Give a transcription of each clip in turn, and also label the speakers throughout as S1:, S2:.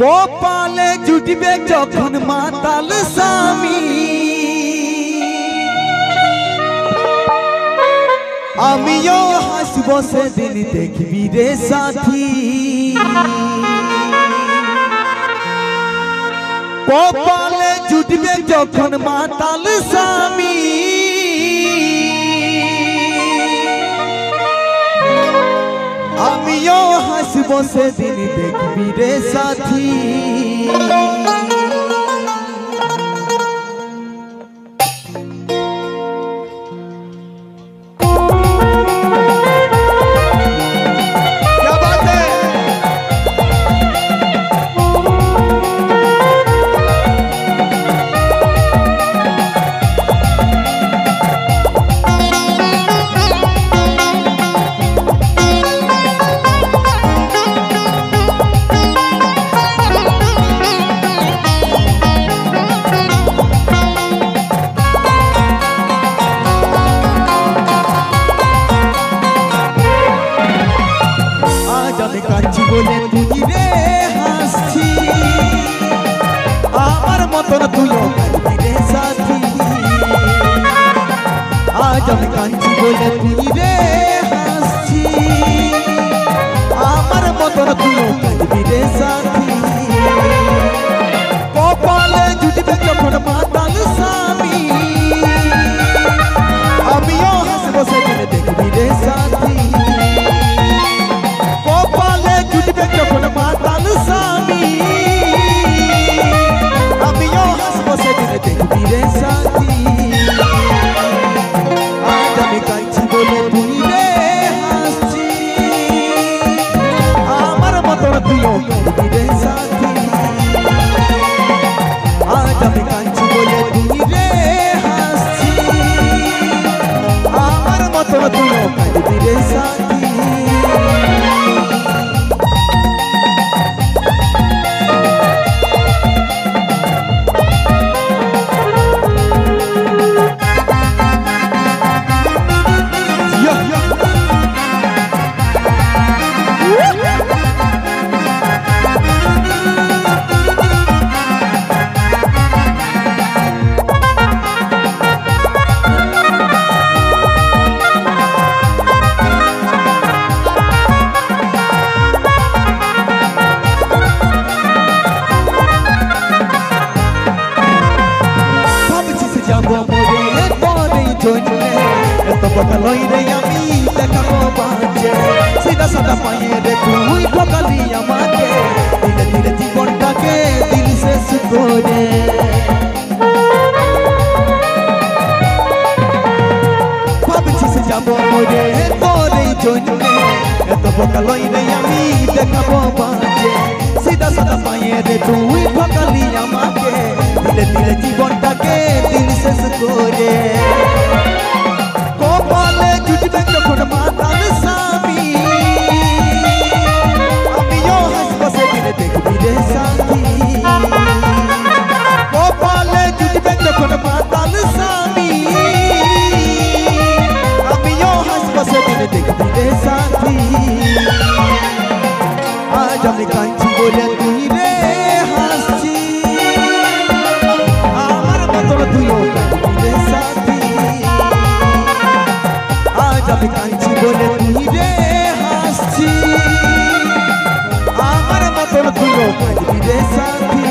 S1: কপালে জুটবে যখন মাতাল স্বামী, আমিও হাসব সেদিন দেখবি রে সাথী। কপালে জুটবে যখন মাতাল স্বামী, আমিও হাসব সেদিন দেখবি রে সাথী। কাঁচি বলে তুই রে হাসছি, আমার মতন তুইও কাঁদবি রে সাথী। আজ আমি কাঁচি বলে তুই রে হাসছি, আমার মতন তুইও কাঁদবি রে সাথী। কপালে জুটবে যখন মাতাল স্বামী, আমিও হাসব সেদিন দেখবি রে সাথী। যখন মাতাল স্বামী, আমিও হাসব সেদিন দেখবি রে সাথী। আজ আমি কাঁদছি বলে তুই রে হাসছি, আমার মতন তুইও কাঁদবি রে সাথী। আজ আমি কাঁদছি বলে তুই রে হাসছি, আমার মতন তুইও কাঁদবি রে সাথী। বদলই রে আমি দেখাবো বাঁচে, সিধা সাদা পায়ে রে তুই ঠকালি আমাকে, ধীরে ধীরে জীবনটাকে দিল শেষ করে। ভাবছিস যাবো মরে তোর এই জন্যে, এত বদলই রে আমি দেখাবো বাঁচে, সিধা সাদা পায়ে রে তুই ঠকালি আমাকে, ধীরে ধীরে জীবনটাকে দিল শেষ করে। কপালে জুটবে যখন মাতাল স্বামী, আমিও হাসব সেদিন দেখবি রে সাথী। কপালে জুটবে যখন মাতাল স্বামী, আমিও হাসব সেদিন দেখবি রে সাথী। আজ আমি কাঁদছি বলে তুই রে হাসছি, আমার মতন তুইও কাঁদবি রে সাথী। আজ আমি কাঁদছি বলে তুই রে হাসছি, আমার মতন তুইও কাঁদবি রে সাথী।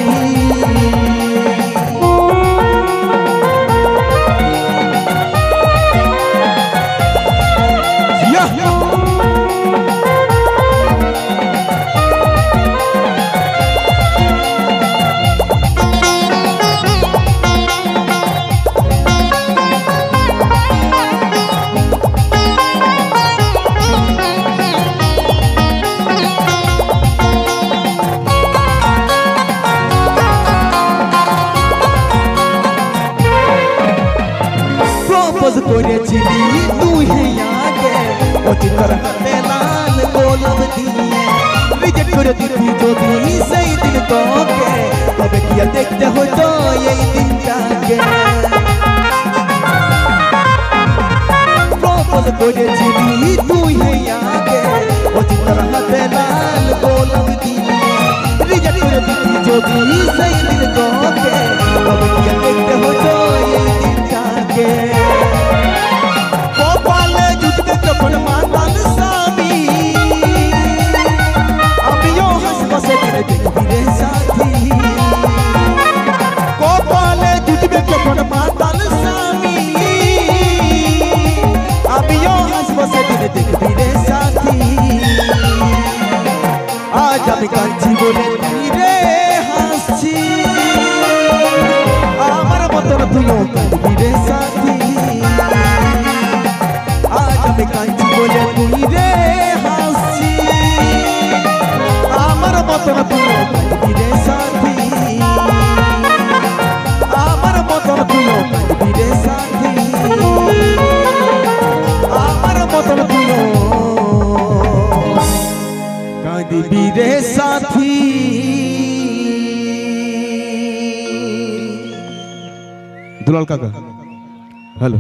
S1: করেছিলি তুই আগে, অতি তোর হাতে লাল গোলাপ দিয়ে, রিজেক্ট করে দিবি যদি সেই দিন তোকে, তবে কি আর দেখতে হতো এই দিনটাকে। প্রপোজ করেছিলি তুই আগে, অতি তোর হাতে লাল গোলাপ দিয়ে, রিজেক্ট করে দিবি আমি কাঁদছি বলে তুই রে হাসছি আমার মতন তুইও কাঁদবি রে সাথী আজ আমি কাঁদছি বলে তুই রে হাসছি আমার মতন তুইও কাঁদবি রে সাথী আমার মতন তুইও কাঁদবি রে সাথী আমার মতন তুইও কাঁদবি রে সাথী দুলাল কাকা হ্যালো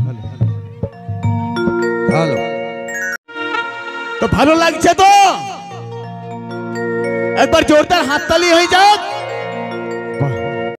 S1: হ্যালো তো ভালো লাগছে তো একবার জোরদার হাততালি হয়ে যাক